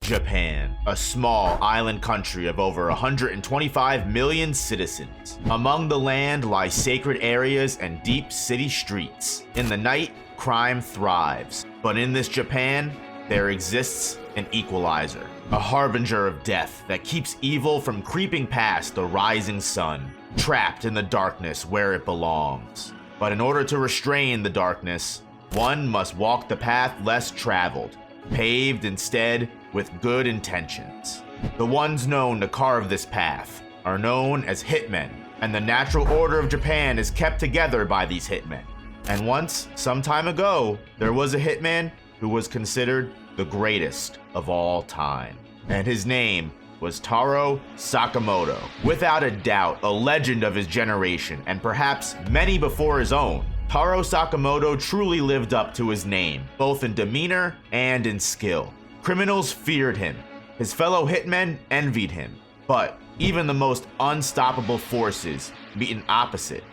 Japan, a small island country of over 125 million citizens. Among the land lie sacred areas and deep city streets. In the night, crime thrives. But in this Japan, there exists an equalizer, a harbinger of death that keeps evil from creeping past the rising sun, trapped in the darkness where it belongs. But in order to restrain the darkness, one must walk the path less traveled, paved instead with good intentions. The ones known to carve this path are known as hitmen, and the natural order of Japan is kept together by these hitmen. And once, some time ago, there was a hitman who was considered the greatest of all time. And his name was Taro Sakamoto. Without a doubt, a legend of his generation, and perhaps many before his own, Taro Sakamoto truly lived up to his name, both in demeanor and in skill. Criminals feared him. His fellow hitmen envied him. But even the most unstoppable forces meet an opposite,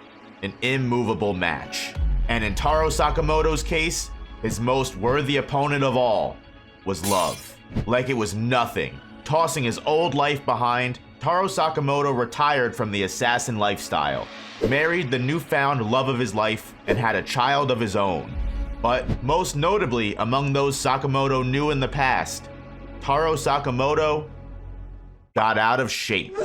an immovable match. And in Taro Sakamoto's case, his most worthy opponent of all was love. Like it was nothing. Tossing his old life behind, Taro Sakamoto retired from the assassin lifestyle, married the newfound love of his life, and had a child of his own. But most notably among those Sakamoto knew in the past, Taro Sakamoto got out of shape.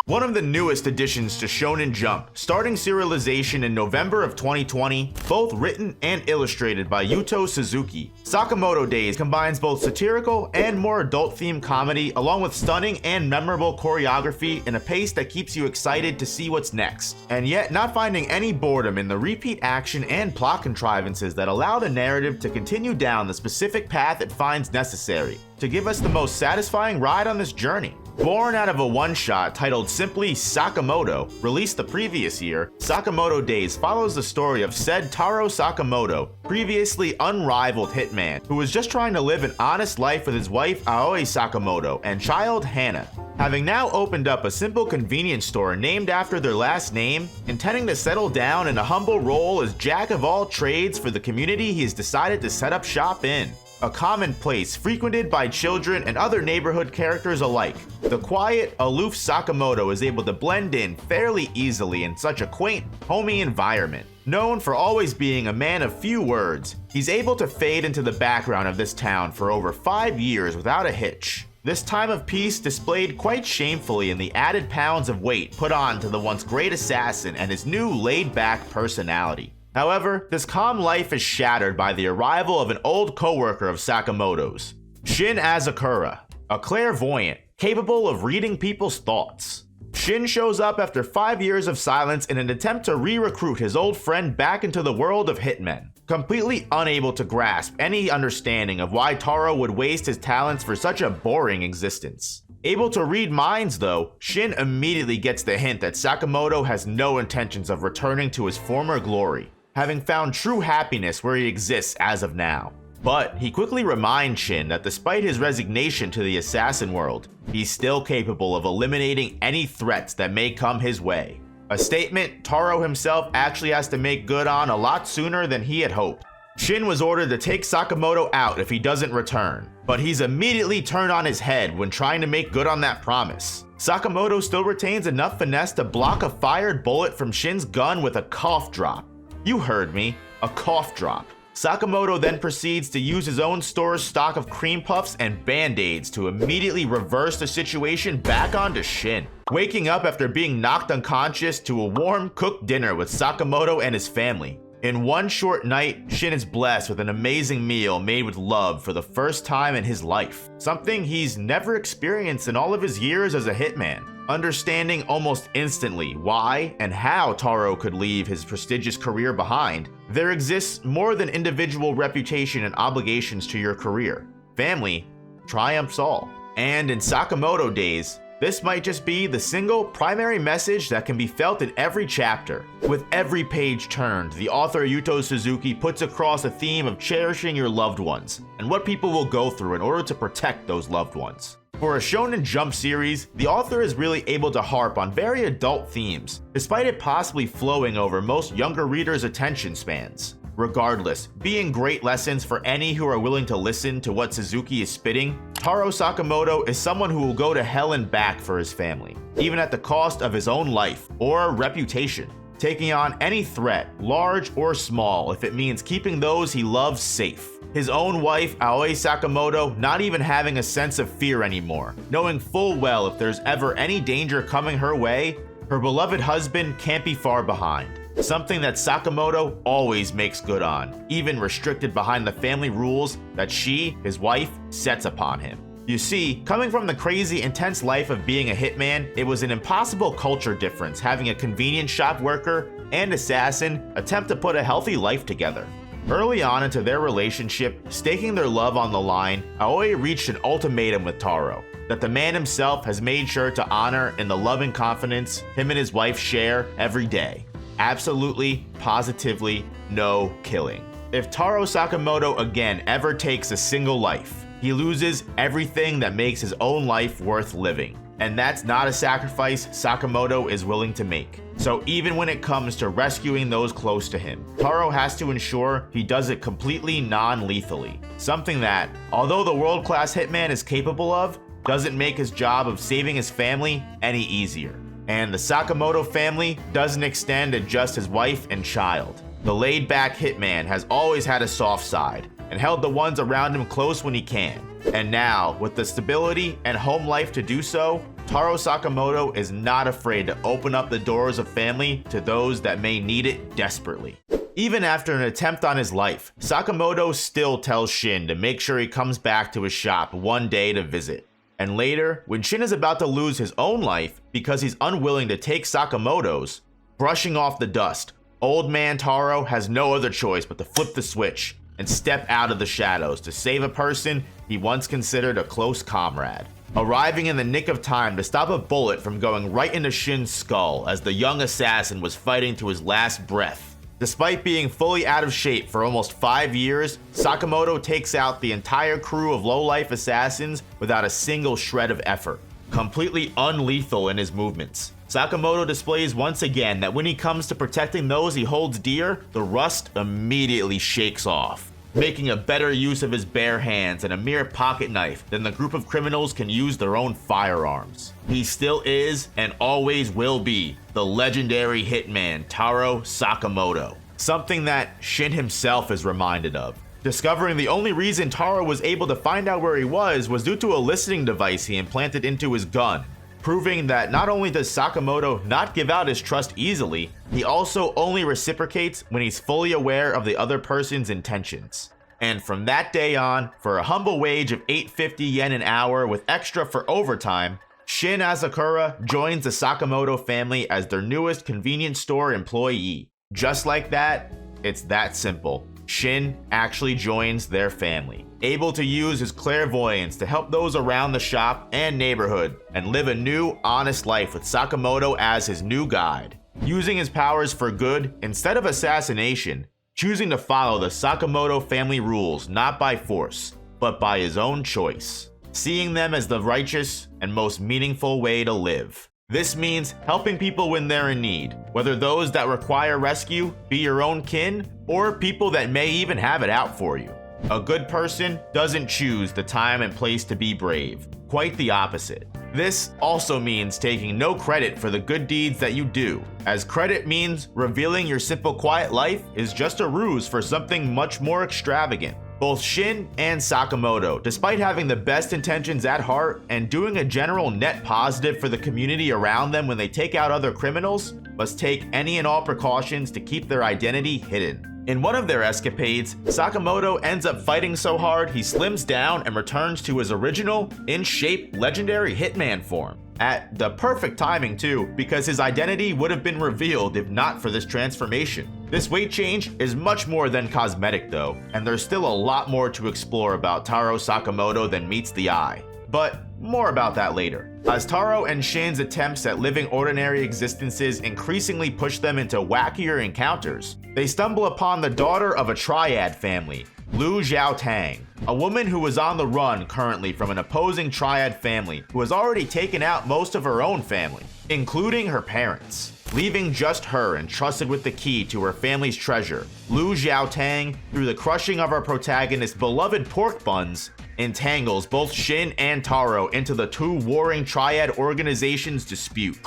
One of the newest additions to Shonen Jump, starting serialization in November of 2020, both written and illustrated by Yuto Suzuki. Sakamoto Days combines both satirical and more adult-themed comedy along with stunning and memorable choreography in a pace that keeps you excited to see what's next, and yet not finding any boredom in the repeat action and plot contrivances that allow the narrative to continue down the specific path it finds necessary to give us the most satisfying ride on this journey. Born out of a one-shot titled simply Sakamoto, released the previous year, Sakamoto Days follows the story of said Taro Sakamoto, previously unrivaled hitman, who was just trying to live an honest life with his wife Aoi Sakamoto and child Hana. Having now opened up a simple convenience store named after their last name, intending to settle down in a humble role as jack of all trades for the community he has decided to set up shop in. A common place frequented by children and other neighborhood characters alike, the quiet, aloof Sakamoto is able to blend in fairly easily in such a quaint, homey environment. Known for always being a man of few words, he's able to fade into the background of this town for over 5 years without a hitch. This time of peace displayed quite shamefully in the added pounds of weight put on to the once great assassin and his new laid-back personality. However, this calm life is shattered by the arrival of an old co-worker of Sakamoto's, Shin Asakura, a clairvoyant capable of reading people's thoughts. Shin shows up after 5 years of silence in an attempt to re-recruit his old friend back into the world of hitmen, completely unable to grasp any understanding of why Taro would waste his talents for such a boring existence. Able to read minds though, Shin immediately gets the hint that Sakamoto has no intentions of returning to his former glory, having found true happiness where he exists as of now. But he quickly reminds Shin that despite his resignation to the assassin world, he's still capable of eliminating any threats that may come his way. A statement Taro himself actually has to make good on a lot sooner than he had hoped. Shin was ordered to take Sakamoto out if he doesn't return, but he's immediately turned on his head when trying to make good on that promise. Sakamoto still retains enough finesse to block a fired bullet from Shin's gun with a cough drop. You heard me, a cough drop. Sakamoto then proceeds to use his own store's stock of cream puffs and band-aids to immediately reverse the situation back onto Shin, waking up after being knocked unconscious to a warm cooked dinner with Sakamoto and his family. In one short night, Shin is blessed with an amazing meal made with love for the first time in his life, something he's never experienced in all of his years as a hitman. Understanding almost instantly why and how Taro could leave his prestigious career behind, there exists more than individual reputation and obligations to your career. Family triumphs all. And in Sakamoto Days, this might just be the single primary message that can be felt in every chapter. With every page turned, the author Yuto Suzuki puts across a theme of cherishing your loved ones and what people will go through in order to protect those loved ones. For a Shonen Jump series, the author is really able to harp on very adult themes, despite it possibly flowing over most younger readers' attention spans. Regardless, being great lessons for any who are willing to listen to what Suzuki is spitting, Taro Sakamoto is someone who will go to hell and back for his family, even at the cost of his own life or reputation, taking on any threat, large or small, if it means keeping those he loves safe. His own wife, Aoi Sakamoto, not even having a sense of fear anymore, knowing full well if there's ever any danger coming her way, her beloved husband can't be far behind. Something that Sakamoto always makes good on, even restricted behind the family rules that she, his wife, sets upon him. You see, coming from the crazy, intense life of being a hitman, it was an impossible culture difference having a convenience shop worker and assassin attempt to put a healthy life together. Early on into their relationship, staking their love on the line, Aoi reached an ultimatum with Taro that the man himself has made sure to honor in the love and confidence him and his wife share every day. Absolutely, positively, no killing. If Taro Sakamoto again ever takes a single life, he loses everything that makes his own life worth living. And that's not a sacrifice Sakamoto is willing to make. So even when it comes to rescuing those close to him, Taro has to ensure he does it completely non-lethally. Something that, although the world-class hitman is capable of, doesn't make his job of saving his family any easier. And the Sakamoto family doesn't extend to just his wife and child. The laid-back hitman has always had a soft side and held the ones around him close when he can. And now, with the stability and home life to do so, Taro Sakamoto is not afraid to open up the doors of family to those that may need it desperately. Even after an attempt on his life, Sakamoto still tells Shin to make sure he comes back to his shop one day to visit. And later, when Shin is about to lose his own life because he's unwilling to take Sakamoto's, brushing off the dust, old man Taro has no other choice but to flip the switch and step out of the shadows to save a person he once considered a close comrade, arriving in the nick of time to stop a bullet from going right into Shin's skull as the young assassin was fighting to his last breath. Despite being fully out of shape for almost 5 years, Sakamoto takes out the entire crew of low-life assassins without a single shred of effort, completely unlethal in his movements. Sakamoto displays once again that when he comes to protecting those he holds dear, the rust immediately shakes off, making a better use of his bare hands and a mere pocket knife than the group of criminals can use their own firearms. He still is, and always will be, the legendary hitman Taro Sakamoto, something that Shin himself is reminded of, discovering the only reason Taro was able to find out where he was due to a listening device he implanted into his gun, proving that not only does Sakamoto not give out his trust easily, he also only reciprocates when he's fully aware of the other person's intentions. And from that day on, for a humble wage of 850 yen an hour with extra for overtime, Shin Asakura joins the Sakamoto family as their newest convenience store employee. Just like that, it's that simple. Shin actually joins their family, able to use his clairvoyance to help those around the shop and neighborhood and live a new, honest life with Sakamoto as his new guide. Using his powers for good instead of assassination, choosing to follow the Sakamoto family rules not by force, but by his own choice. Seeing them as the righteous and most meaningful way to live. This means helping people when they're in need, whether those that require rescue be your own kin or people that may even have it out for you. A good person doesn't choose the time and place to be brave, quite the opposite. This also means taking no credit for the good deeds that you do, as credit means revealing your simple quiet life is just a ruse for something much more extravagant. Both Shin and Sakamoto, despite having the best intentions at heart and doing a general net positive for the community around them when they take out other criminals, must take any and all precautions to keep their identity hidden. In one of their escapades, Sakamoto ends up fighting so hard he slims down and returns to his original, in-shape, legendary hitman form. At the perfect timing too, because his identity would have been revealed if not for this transformation. This weight change is much more than cosmetic though, and there's still a lot more to explore about Taro Sakamoto than meets the eye. But more about that later. As Taro and Shin's attempts at living ordinary existences increasingly push them into wackier encounters, they stumble upon the daughter of a triad family, Xiaotang, a woman who is on the run currently from an opposing triad family who has already taken out most of her own family, including her parents. Leaving just her entrusted with the key to her family's treasure, Xiaotang, through the crushing of our protagonist's beloved pork buns, entangles both Shin and Taro into the two warring triad organizations' dispute.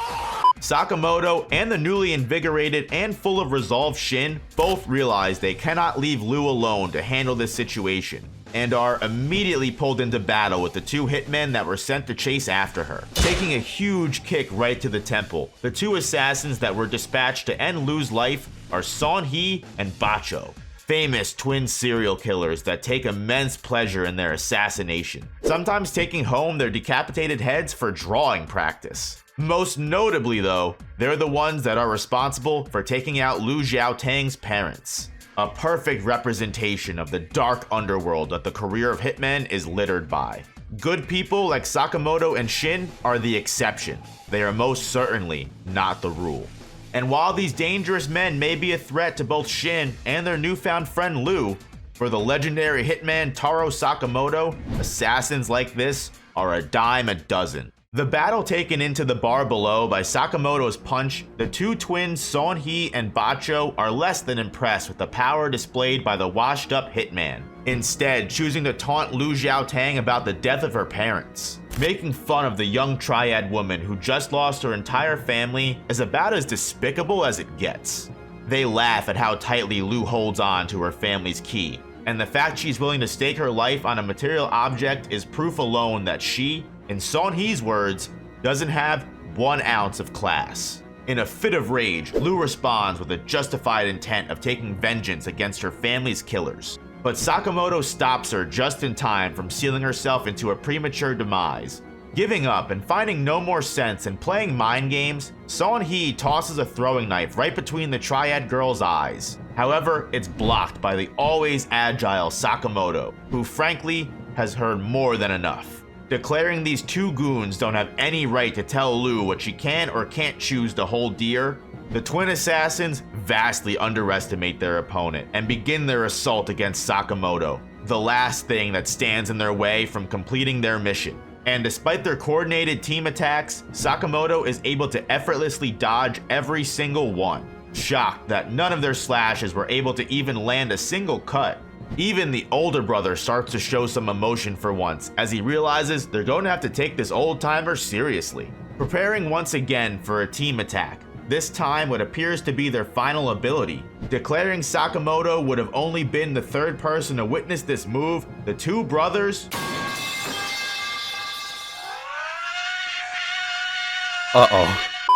Sakamoto and the newly invigorated and full of resolve Shin both realize they cannot leave Lu alone to handle this situation, and are immediately pulled into battle with the two hitmen that were sent to chase after her. Taking a huge kick right to the temple, the two assassins that were dispatched to end Lu's life are Son-hee and Bacho, famous twin serial killers that take immense pleasure in their assassination, sometimes taking home their decapitated heads for drawing practice. Most notably though, they're the ones that are responsible for taking out Lu Xiaotang's parents. A perfect representation of the dark underworld that the career of hitmen is littered by. Good people like Sakamoto and Shin are the exception. They are most certainly not the rule. And while these dangerous men may be a threat to both Shin and their newfound friend Lu, for the legendary hitman Taro Sakamoto, assassins like this are a dime a dozen. The battle taken into the bar below by Sakamoto's punch, the two twins Son-hee and Bacho are less than impressed with the power displayed by the washed-up hitman, instead choosing to taunt Lu Xiaotang about the death of her parents. Making fun of the young triad woman who just lost her entire family is about as despicable as it gets. They laugh at how tightly Lu holds on to her family's key, and the fact she's willing to stake her life on a material object is proof alone that she, in Son-hee's words, doesn't have 1 ounce of class. In a fit of rage, Lu responds with a justified intent of taking vengeance against her family's killers. But Sakamoto stops her just in time from sealing herself into a premature demise. Giving up and finding no more sense in playing mind games, Son-hee tosses a throwing knife right between the triad girl's eyes. However, it's blocked by the always agile Sakamoto, who frankly has heard more than enough. Declaring these two goons don't have any right to tell Lu what she can or can't choose to hold dear, the twin assassins vastly underestimate their opponent and begin their assault against Sakamoto, the last thing that stands in their way from completing their mission. And despite their coordinated team attacks, Sakamoto is able to effortlessly dodge every single one. Shocked that none of their slashes were able to even land a single cut, even the older brother starts to show some emotion for once as he realizes they're going to have to take this old-timer seriously. Preparing once again for a team attack, this time what appears to be their final ability. Declaring Sakamoto would have only been the third person to witness this move, the two brothers...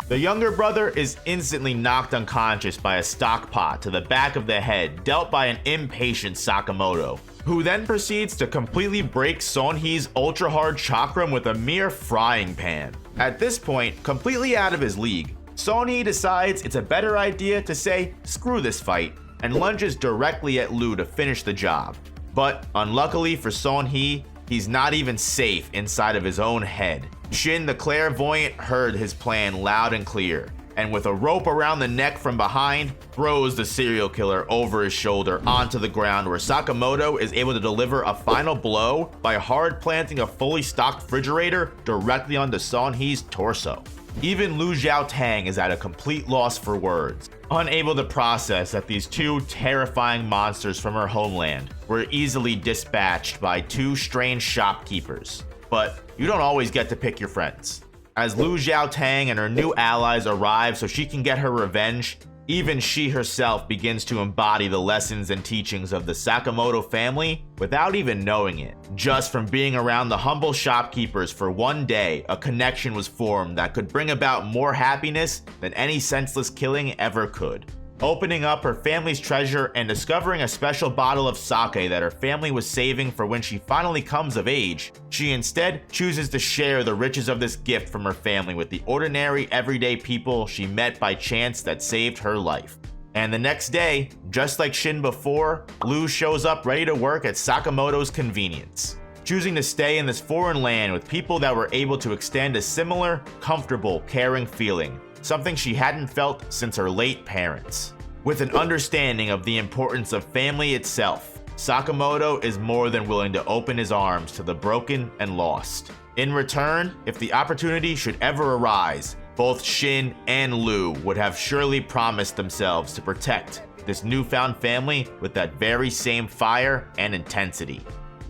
The younger brother is instantly knocked unconscious by a stock pot to the back of the head dealt by an impatient Sakamoto, who then proceeds to completely break Son-hee's ultra-hard chakram with a mere frying pan. At this point, completely out of his league, Son-hee decides it's a better idea to say screw this fight and lunges directly at Lu to finish the job. But unluckily for Son-hee, he's not even safe inside of his own head. Shin the clairvoyant heard his plan loud and clear, and with a rope around the neck from behind, throws the serial killer over his shoulder onto the ground, where Sakamoto is able to deliver a final blow by hard planting a fully stocked refrigerator directly onto Son-hee's torso. Even Lu Xiaotang is at a complete loss for words, unable to process that these two terrifying monsters from her homeland were easily dispatched by two strange shopkeepers. But you don't always get to pick your friends. As Lu Xiaotang and her new allies arrive so she can get her revenge, even she herself begins to embody the lessons and teachings of the Sakamoto family without even knowing it. Just from being around the humble shopkeepers for one day, a connection was formed that could bring about more happiness than any senseless killing ever could. Opening up her family's treasure and discovering a special bottle of sake that her family was saving for when she finally comes of age, she instead chooses to share the riches of this gift from her family with the ordinary, everyday people she met by chance that saved her life. And the next day, just like Shin before, Lu shows up ready to work at Sakamoto's convenience, choosing to stay in this foreign land with people that were able to extend a similar, comfortable, caring feeling, something she hadn't felt since her late parents. With an understanding of the importance of family itself, Sakamoto is more than willing to open his arms to the broken and lost. In return, if the opportunity should ever arise, both Shin and Lu would have surely promised themselves to protect this newfound family with that very same fire and intensity.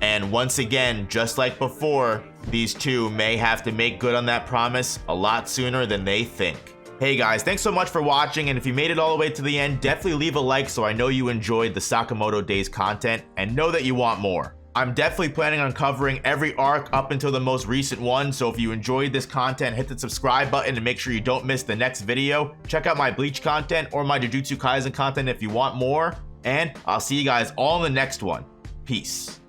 And once again, just like before, these two may have to make good on that promise a lot sooner than they think. Hey guys, thanks so much for watching, and if you made it all the way to the end, definitely leave a like so I know you enjoyed the Sakamoto Days content and know that you want more. I'm definitely planning on covering every arc up until the most recent one, so if you enjoyed this content, hit the subscribe button to make sure you don't miss the next video. Check out my Bleach content or my Jujutsu Kaisen content if you want more, and I'll see you guys all in the next one. Peace.